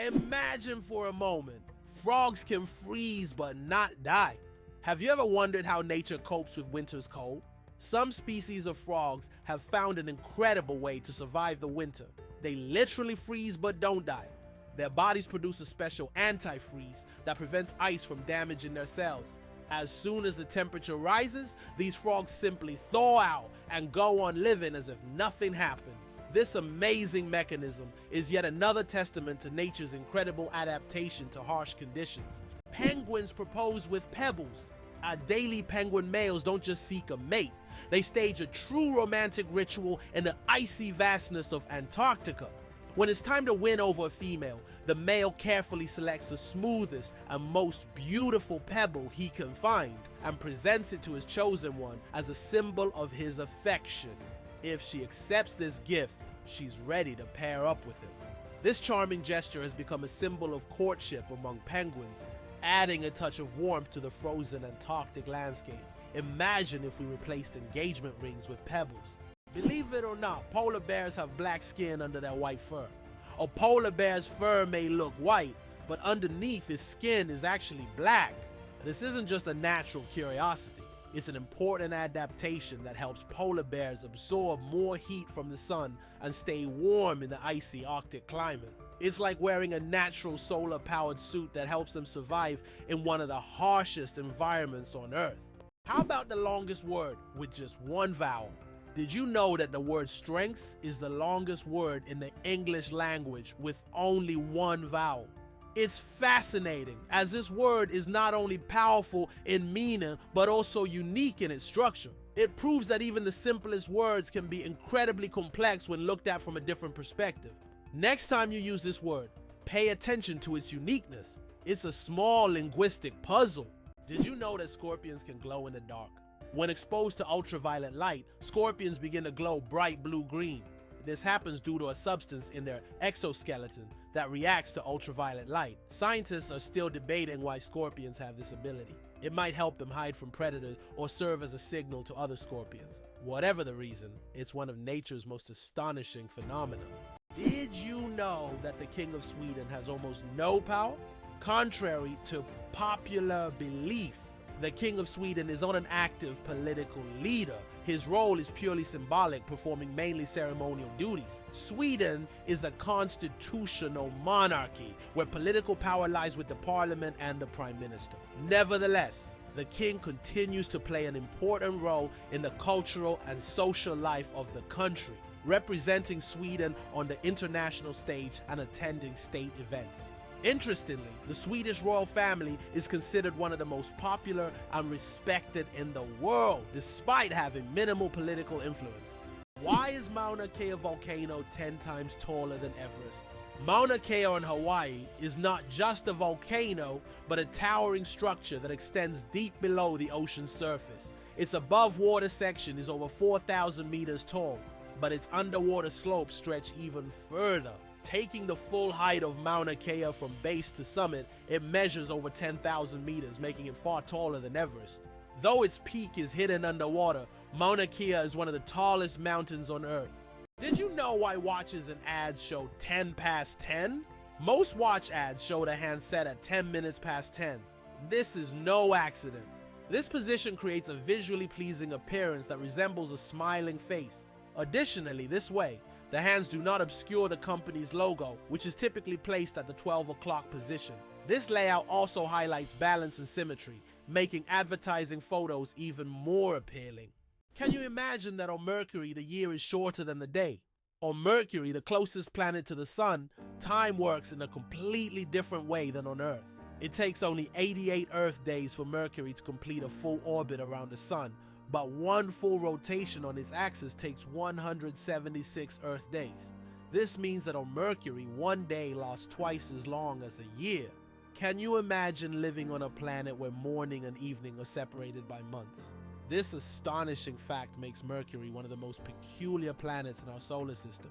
Imagine for a moment, frogs can freeze but not die. Have you ever wondered how nature copes with winter's cold? Some species of frogs have found an incredible way to survive the winter. They literally freeze but don't die. Their bodies produce a special antifreeze that prevents ice from damaging their cells. As soon as the temperature rises, these frogs simply thaw out and go on living as if nothing happened. This amazing mechanism is yet another testament to nature's incredible adaptation to harsh conditions. Penguins propose with pebbles. Adelie penguin males don't just seek a mate, they stage a true romantic ritual in the icy vastness of Antarctica. When it's time to win over a female, the male carefully selects the smoothest and most beautiful pebble he can find and presents it to his chosen one as a symbol of his affection. If she accepts this gift, she's ready to pair up with him. This charming gesture has become a symbol of courtship among penguins, adding a touch of warmth to the frozen Antarctic landscape. Imagine if we replaced engagement rings with pebbles. Believe it or not, polar bears have black skin under their white fur. A polar bear's fur may look white, but underneath his skin is actually black. This isn't just a natural curiosity. It's an important adaptation that helps polar bears absorb more heat from the sun and stay warm in the icy Arctic climate. It's like wearing a natural solar-powered suit that helps them survive in one of the harshest environments on Earth. How about the longest word with just one vowel? Did you know that the word strengths is the longest word in the English language with only one vowel? It's fascinating, as this word is not only powerful in meaning, but also unique in its structure. It proves that even the simplest words can be incredibly complex when looked at from a different perspective. Next time you use this word, pay attention to its uniqueness. It's a small linguistic puzzle. Did you know that scorpions can glow in the dark? When exposed to ultraviolet light, scorpions begin to glow bright blue-green. This happens due to a substance in their exoskeleton that reacts to ultraviolet light. Scientists are still debating why scorpions have this ability. It might help them hide from predators or serve as a signal to other scorpions. Whatever the reason, it's one of nature's most astonishing phenomena. Did you know that the King of Sweden has almost no power? Contrary to popular belief, the King of Sweden is not an active political leader. His role is purely symbolic, performing mainly ceremonial duties. Sweden is a constitutional monarchy where political power lies with the parliament and the prime minister. Nevertheless, the king continues to play an important role in the cultural and social life of the country, representing Sweden on the international stage and attending state events. Interestingly, the Swedish royal family is considered one of the most popular and respected in the world, despite having minimal political influence. Why is Mauna Kea volcano 10 times taller than Everest? Mauna Kea in Hawaii is not just a volcano, but a towering structure that extends deep below the ocean's surface. Its above water section is over 4,000 meters tall, but its underwater slopes stretch even further. Taking the full height of Mauna Kea from base to summit, it measures over 10,000 meters, making it far taller than Everest. Though its peak is hidden underwater, Mauna Kea is one of the tallest mountains on Earth. Did you know why watches and ads show 10 past 10? Most watch ads show the hand set at 10 minutes past 10. This is no accident. This position creates a visually pleasing appearance that resembles a smiling face. Additionally, this way, the hands do not obscure the company's logo, which is typically placed at the 12 o'clock position. This layout also highlights balance and symmetry, making advertising photos even more appealing. Can you imagine that on Mercury the year is shorter than the day? On Mercury, the closest planet to the sun, time works in a completely different way than on Earth. It takes only 88 Earth days for Mercury to complete a full orbit around the sun, but one full rotation on its axis takes 176 Earth days. This means that on Mercury, one day lasts twice as long as a year. Can you imagine living on a planet where morning and evening are separated by months? This astonishing fact makes Mercury one of the most peculiar planets in our solar system.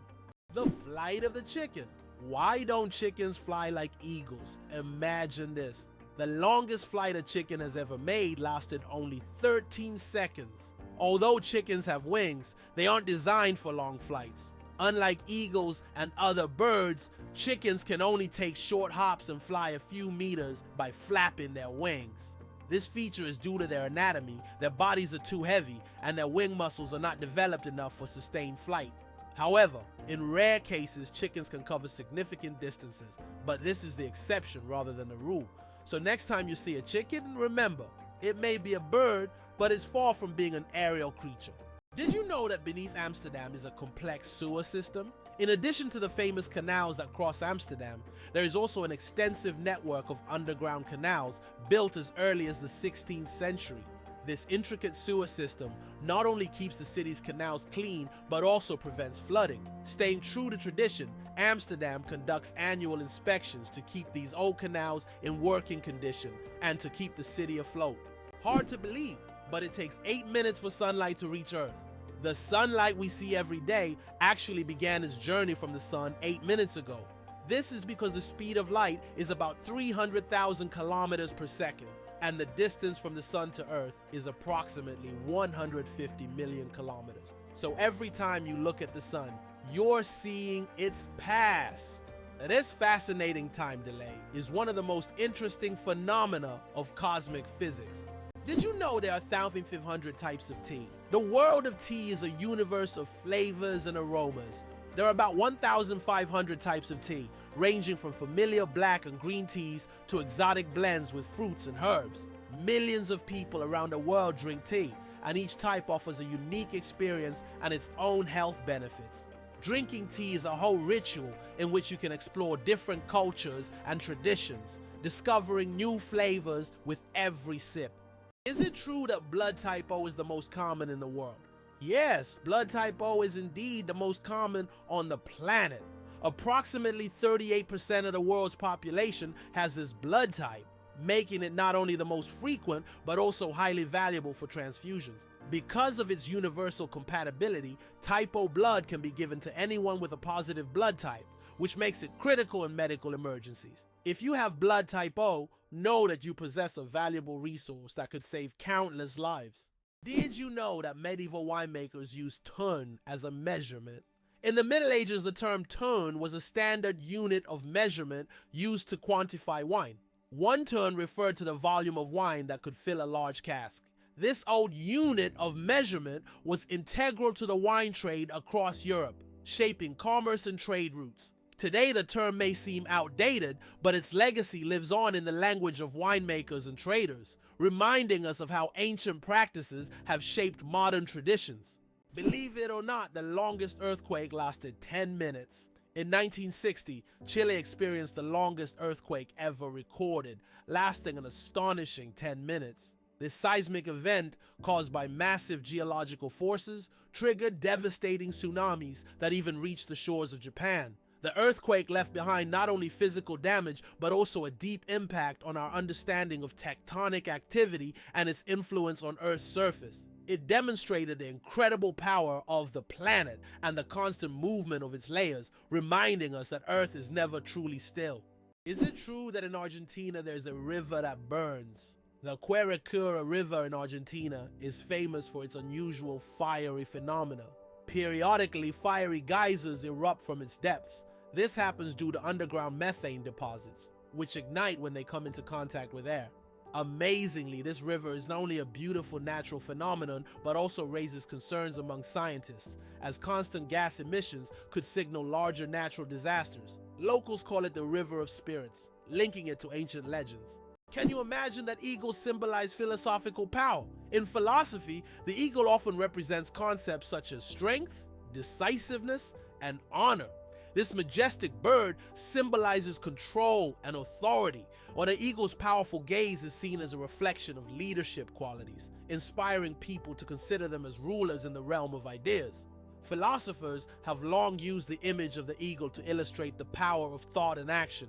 The flight of the chicken. Why don't chickens fly like eagles? Imagine this. The longest flight a chicken has ever made lasted only 13 seconds. Although chickens have wings, they aren't designed for long flights. Unlike eagles and other birds, chickens can only take short hops and fly a few meters by flapping their wings. This feature is due to their anatomy. Their bodies are too heavy and their wing muscles are not developed enough for sustained flight. However, in rare cases, chickens can cover significant distances, but this is the exception rather than the rule. So next time you see a chicken, remember, it may be a bird, but it's far from being an aerial creature. Did you know that beneath Amsterdam is a complex sewer system? In addition to the famous canals that cross Amsterdam, there is also an extensive network of underground canals built as early as the 16th century. This intricate sewer system not only keeps the city's canals clean, but also prevents flooding. Staying true to tradition, Amsterdam conducts annual inspections to keep these old canals in working condition and to keep the city afloat. Hard to believe, but it takes 8 minutes for sunlight to reach Earth. The sunlight we see every day actually began its journey from the sun 8 minutes ago. This is because the speed of light is about 300,000 kilometers per second, and the distance from the sun to Earth is approximately 150 million kilometers. So every time you look at the sun, you're seeing its past. Now, this fascinating time delay is one of the most interesting phenomena of cosmic physics. Did you know there are 1,500 types of tea? The world of tea is a universe of flavors and aromas. There are about 1,500 types of tea, ranging from familiar black and green teas to exotic blends with fruits and herbs. Millions of people around the world drink tea, and each type offers a unique experience and its own health benefits. Drinking tea is a whole ritual in which you can explore different cultures and traditions, discovering new flavors with every sip. Is it true that blood type O is the most common in the world? Yes, blood type O is indeed the most common on the planet. Approximately 38% of the world's population has this blood type, making it not only the most frequent, but also highly valuable for transfusions. Because of its universal compatibility, type O blood can be given to anyone with a positive blood type, which makes it critical in medical emergencies. If you have blood type O, know that you possess a valuable resource that could save countless lives. Did you know that medieval winemakers used tun as a measurement? In the Middle Ages, the term tun was a standard unit of measurement used to quantify wine. 1 tun referred to the volume of wine that could fill a large cask. This old unit of measurement was integral to the wine trade across Europe, shaping commerce and trade routes. Today, the term may seem outdated, but its legacy lives on in the language of winemakers and traders, reminding us of how ancient practices have shaped modern traditions. Believe it or not, the longest earthquake lasted 10 minutes. In 1960, Chile experienced the longest earthquake ever recorded, lasting an astonishing 10 minutes. This seismic event, caused by massive geological forces, triggered devastating tsunamis that even reached the shores of Japan. The earthquake left behind not only physical damage, but also a deep impact on our understanding of tectonic activity and its influence on Earth's surface. It demonstrated the incredible power of the planet and the constant movement of its layers, reminding us that Earth is never truly still. Is it true that in Argentina there's a river that burns? The Mageirocophobia River in Argentina is famous for its unusual fiery phenomena. Periodically, fiery geysers erupt from its depths. This happens due to underground methane deposits, which ignite when they come into contact with air. Amazingly, this river is not only a beautiful natural phenomenon, but also raises concerns among scientists, as constant gas emissions could signal larger natural disasters. Locals call it the River of Spirits, linking it to ancient legends. Can you imagine that eagles symbolize philosophical power? In philosophy, the eagle often represents concepts such as strength, decisiveness, and honor. This majestic bird symbolizes control and authority, while the eagle's powerful gaze is seen as a reflection of leadership qualities, inspiring people to consider them as rulers in the realm of ideas. Philosophers have long used the image of the eagle to illustrate the power of thought and action.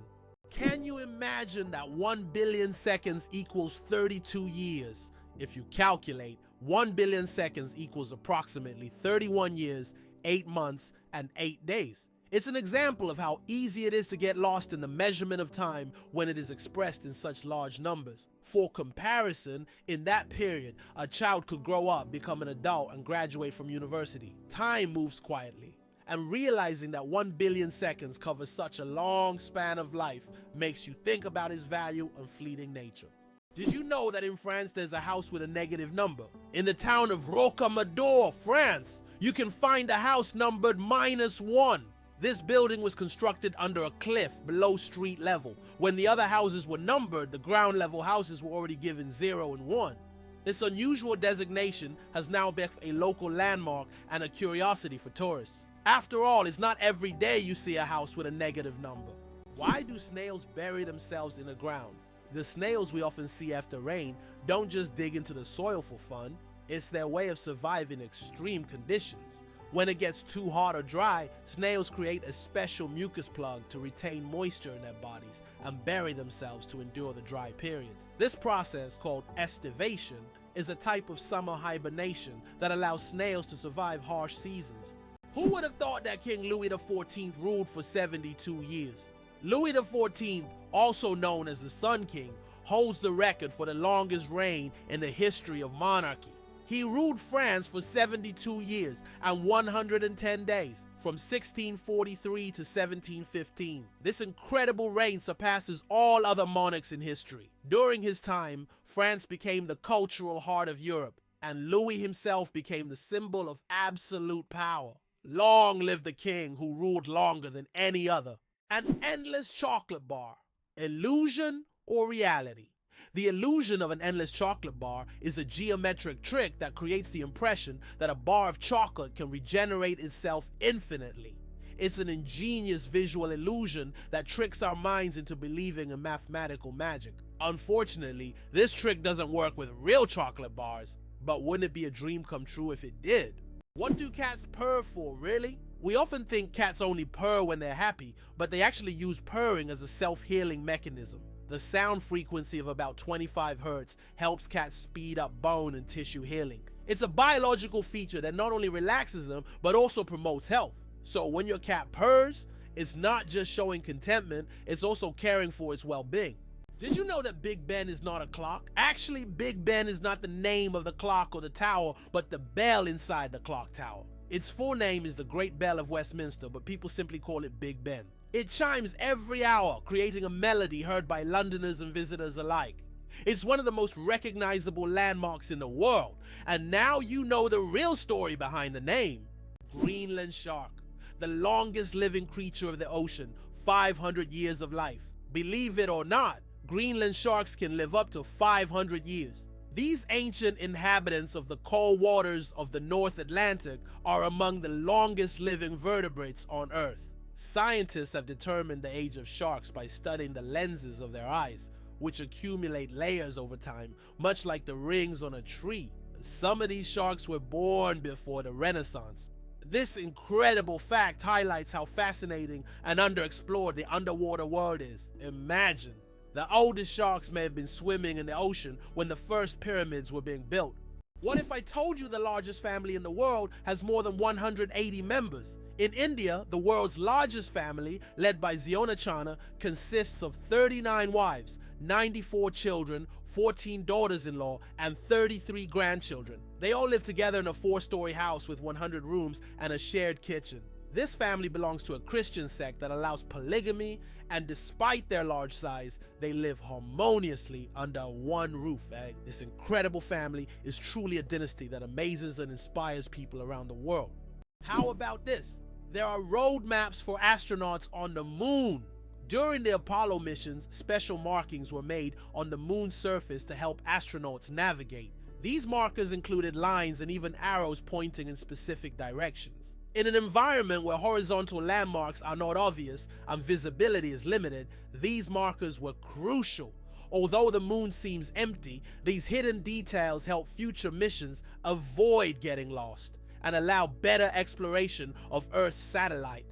Can you imagine that 1 billion seconds equals 32 years? If you calculate, 1 billion seconds equals approximately 31 years, 8 months, and 8 days. It's an example of how easy it is to get lost in the measurement of time when it is expressed in such large numbers. For comparison, in that period, a child could grow up, become an adult, and graduate from university. Time moves quietly. and realizing that 1 billion seconds covers such a long span of life makes you think about its value and fleeting nature. Did you know that in France there's a house with a negative number? In the town of Rocamadour, France, you can find a house numbered -1. This building was constructed under a cliff below street level. When the other houses were numbered, the ground level houses were already given 0 and 1. This unusual designation has now become a local landmark and a curiosity for tourists. After all, it's not every day you see a house with a negative number. Why do snails bury themselves in the ground? The snails we often see after rain don't just dig into the soil for fun, it's their way of surviving extreme conditions. When it gets too hot or dry, snails create a special mucus plug to retain moisture in their bodies and bury themselves to endure the dry periods. This process, called estivation, is a type of summer hibernation that allows snails to survive harsh seasons. Who would have thought that King Louis the Fourteenth ruled for 72 years? Louis the Fourteenth, also known as the Sun King, holds the record for the longest reign in the history of monarchy. He ruled France for 72 years and 110 days, from 1643 to 1715. This incredible reign surpasses all other monarchs in history. During his time, France became the cultural heart of Europe, and Louis himself became the symbol of absolute power. Long live the king who ruled longer than any other. An endless chocolate bar. Illusion or reality? The illusion of an endless chocolate bar is a geometric trick that creates the impression that a bar of chocolate can regenerate itself infinitely. It's an ingenious visual illusion that tricks our minds into believing in mathematical magic. Unfortunately, this trick doesn't work with real chocolate bars, but wouldn't it be a dream come true if it did? What do cats purr for, really? We often think cats only purr when they're happy, but they actually use purring as a self-healing mechanism. The sound frequency of about 25 Hz helps cats speed up bone and tissue healing. It's a biological feature that not only relaxes them, but also promotes health. So when your cat purrs, it's not just showing contentment, it's also caring for its well-being. Did you know that Big Ben is not a clock? Actually, Big Ben is not the name of the clock or the tower, but the bell inside the clock tower. Its full name is the Great Bell of Westminster, but people simply call it Big Ben. It chimes every hour, creating a melody heard by Londoners and visitors alike. It's one of the most recognizable landmarks in the world, and now you know the real story behind the name. Greenland shark, the longest living creature of the ocean, 500 years of life. Believe it or not, Greenland sharks can live up to 500 years. These ancient inhabitants of the cold waters of the North Atlantic are among the longest living vertebrates on Earth. Scientists have determined the age of sharks by studying the lenses of their eyes, which accumulate layers over time, much like the rings on a tree. Some of these sharks were born before the Renaissance. This incredible fact highlights how fascinating and underexplored the underwater world is. Imagine. The oldest sharks may have been swimming in the ocean when the first pyramids were being built. What if I told you the largest family in the world has more than 180 members? In India, the world's largest family, led by Zionachana, consists of 39 wives, 94 children, 14 daughters-in-law, and 33 grandchildren. They all live together in a 4-story house with 100 rooms and a shared kitchen. This family belongs to a Christian sect that allows polygamy, and despite their large size, they live harmoniously under one roof. This incredible family is truly a dynasty that amazes and inspires people around the world. How about this? There are roadmaps for astronauts on the moon. During the Apollo missions, special markings were made on the moon's surface to help astronauts navigate. These markers included lines and even arrows pointing in specific directions. In an environment where horizontal landmarks are not obvious and visibility is limited, these markers were crucial. Although the moon seems empty, these hidden details help future missions avoid getting lost and allow better exploration of Earth's satellite.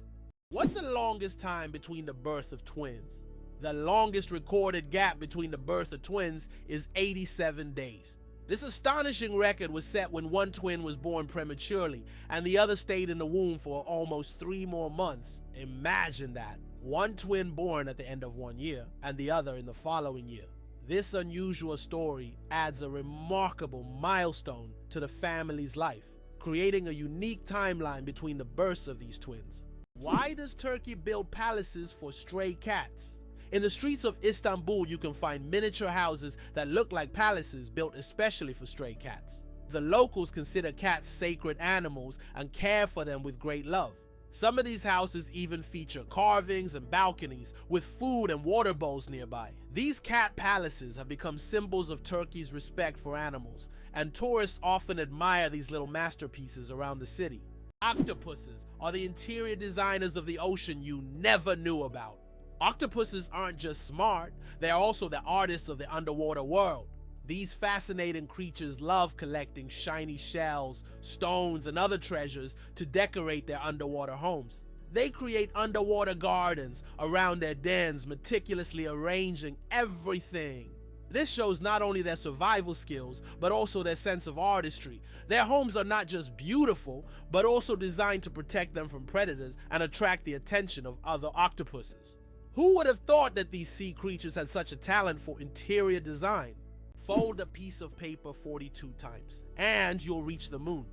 What's the longest time between the birth of twins? The longest recorded gap between the birth of twins is 87 days. This astonishing record was set when one twin was born prematurely and the other stayed in the womb for almost 3 more months. Imagine that. One twin born at the end of 1 year and the other in the following year. This unusual story adds a remarkable milestone to the family's life. creating a unique timeline between the births of these twins. Why does Turkey build palaces for stray cats? In the streets of Istanbul, you can find miniature houses that look like palaces built especially for stray cats. The locals consider cats sacred animals and care for them with great love. Some of these houses even feature carvings and balconies with food and water bowls nearby. These cat palaces have become symbols of Turkey's respect for animals, and tourists often admire these little masterpieces around the city. Octopuses are the interior designers of the ocean you never knew about. Octopuses aren't just smart, they're also the artists of the underwater world. These fascinating creatures love collecting shiny shells, stones, and other treasures to decorate their underwater homes. They create underwater gardens around their dens, meticulously arranging everything. This shows not only their survival skills, but also their sense of artistry. Their homes are not just beautiful, but also designed to protect them from predators and attract the attention of other octopuses. Who would have thought that these sea creatures had such a talent for interior design? Fold a piece of paper 42 times, and you'll reach the moon.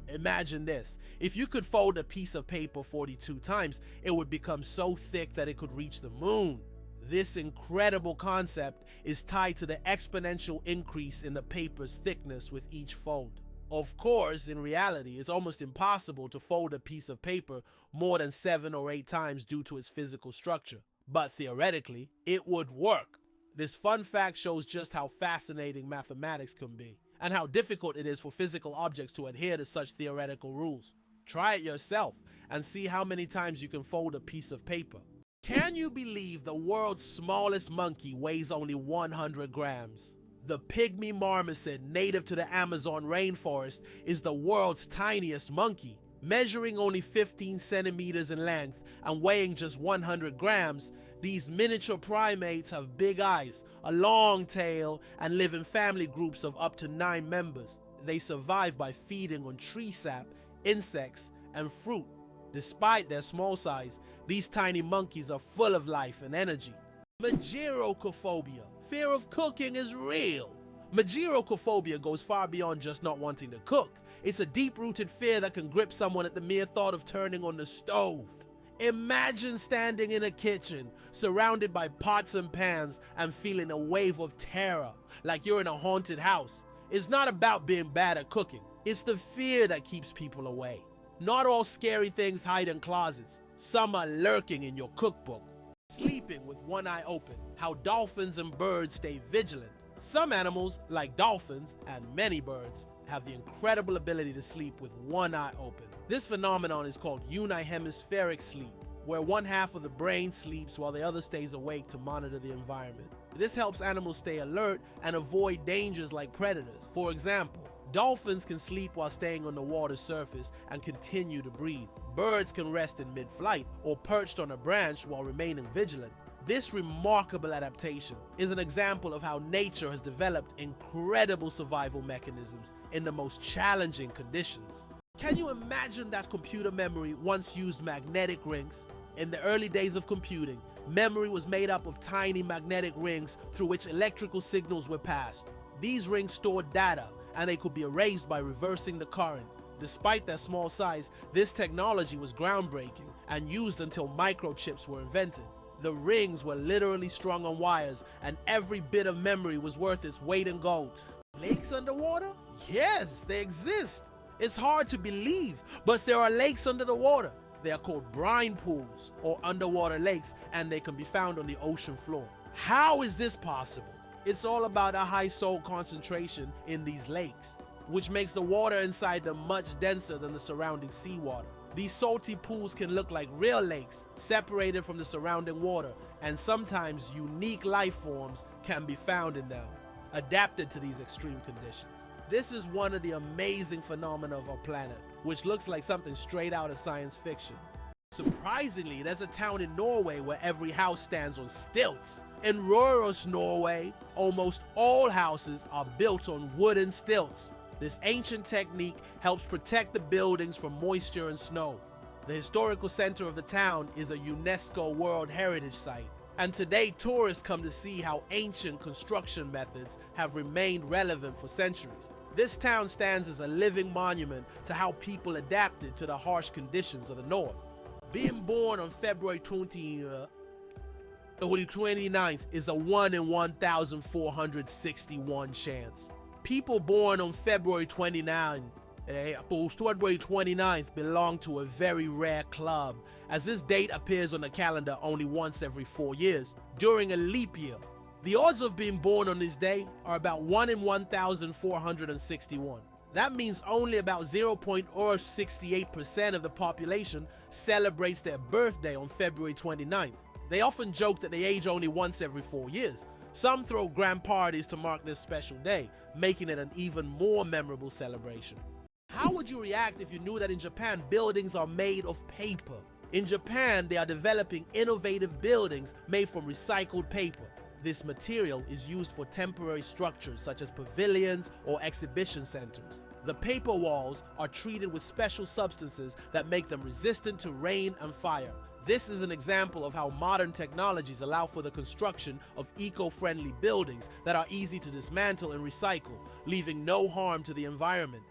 Imagine this. If you could fold a piece of paper 42 times, it would become so thick that it could reach the moon. This incredible concept is tied to the exponential increase in the paper's thickness with each fold. Of course, in reality, it's almost impossible to fold a piece of paper more than 7 or 8 times due to its physical structure. But theoretically, it would work. This fun fact shows just how fascinating mathematics can be, and how difficult it is for physical objects to adhere to such theoretical rules. Try it yourself and see how many times you can fold a piece of paper. Can you believe the world's smallest monkey weighs only 100 grams? The pygmy marmoset, native to the Amazon rainforest, is the world's tiniest monkey. Measuring only 15 centimeters in length and weighing just 100 grams, these miniature primates have big eyes, a long tail, and live in family groups of up to 9 members. They survive by feeding on tree sap, insects, and fruit. Despite their small size, these tiny monkeys are full of life and energy. Mageirocophobia. Fear of cooking is real. Mageirocophobia goes far beyond just not wanting to cook. It's a deep-rooted fear that can grip someone at the mere thought of turning on the stove. Imagine standing in a kitchen, surrounded by pots and pans, and feeling a wave of terror, like you're in a haunted house. It's not about being bad at cooking. It's the fear that keeps people away. Not all scary things hide in closets. Some are lurking in your cookbook. Sleeping with one eye open. How dolphins and birds stay vigilant. Some animals, like dolphins and many birds, have the incredible ability to sleep with one eye open. This phenomenon is called unihemispheric sleep, where one half of the brain sleeps while the other stays awake to monitor the environment. This helps animals stay alert and avoid dangers like predators. For example, dolphins can sleep while staying on the water's surface and continue to breathe. Birds can rest in mid-flight or perched on a branch while remaining vigilant. This remarkable adaptation is an example of how nature has developed incredible survival mechanisms in the most challenging conditions. Can you imagine that computer memory once used magnetic rings? In the early days of computing, memory was made up of tiny magnetic rings through which electrical signals were passed. These rings stored data, and they could be erased by reversing the current. Despite their small size, this technology was groundbreaking and used until microchips were invented. The rings were literally strung on wires, and every bit of memory was worth its weight in gold. Lakes underwater? Yes, they exist. It's hard to believe, but there are lakes under the water. They are called brine pools, or underwater lakes, and they can be found on the ocean floor. How is this possible? It's all about a high salt concentration in these lakes, which makes the water inside them much denser than the surrounding seawater. These salty pools can look like real lakes, separated from the surrounding water, and sometimes unique life forms can be found in them, adapted to these extreme conditions. This is one of the amazing phenomena of our planet, which looks like something straight out of science fiction. Surprisingly, there's a town in Norway where every house stands on stilts. In rural Norway, almost all houses are built on wooden stilts. This ancient technique helps protect the buildings from moisture and snow. The historical center of the town is a UNESCO World Heritage Site, and today tourists come to see how ancient construction methods have remained relevant for centuries. This town stands as a living monument to how people adapted to the harsh conditions of the North. Being born on February 29th is a 1 in 1,461 chance. People born on February 29th belong to a very rare club, as this date appears on the calendar only once every 4 years, during a leap year. The odds of being born on this day are about 1 in 1,461. That means only about 0.068% of the population celebrates their birthday on February 29th. They often joke that they age only once every 4 years. Some throw grand parties to mark this special day, making it an even more memorable celebration. How would you react if you knew that in Japan buildings are made of paper? In Japan, they are developing innovative buildings made from recycled paper. This material is used for temporary structures such as pavilions or exhibition centers. The paper walls are treated with special substances that make them resistant to rain and fire. This is an example of how modern technologies allow for the construction of eco-friendly buildings that are easy to dismantle and recycle, leaving no harm to the environment.